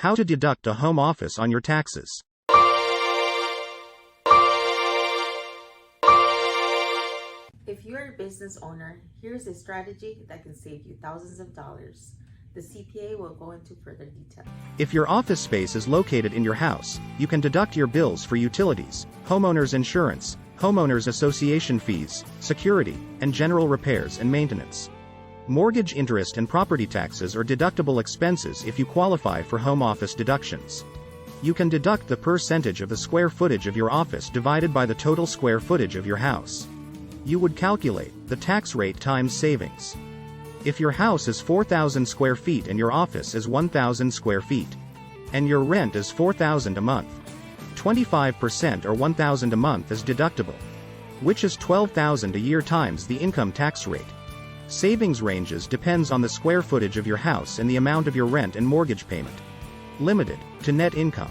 How to deduct a home office on your taxes. If you're a business owner, here's a strategy that can save you thousands of dollars. The CPA will go into further detail. If your office space is located in your house, you can deduct your bills for utilities, homeowners insurance, homeowners association fees, security, and general repairs and maintenance. Mortgage interest and property taxes are deductible expenses if you qualify for home office deductions. You can deduct the percentage of the square footage of your office divided by the total square footage of your house. You would calculate the tax rate times savings. If your house is 4,000 square feet and your office is 1,000 square feet, and your rent is $4,000 a month, 25% or $1,000 a month is deductible, which is $12,000 a year times the income tax rate. Savings ranges depends on the square footage of your house and the amount of your rent and mortgage payment. Limited to net income.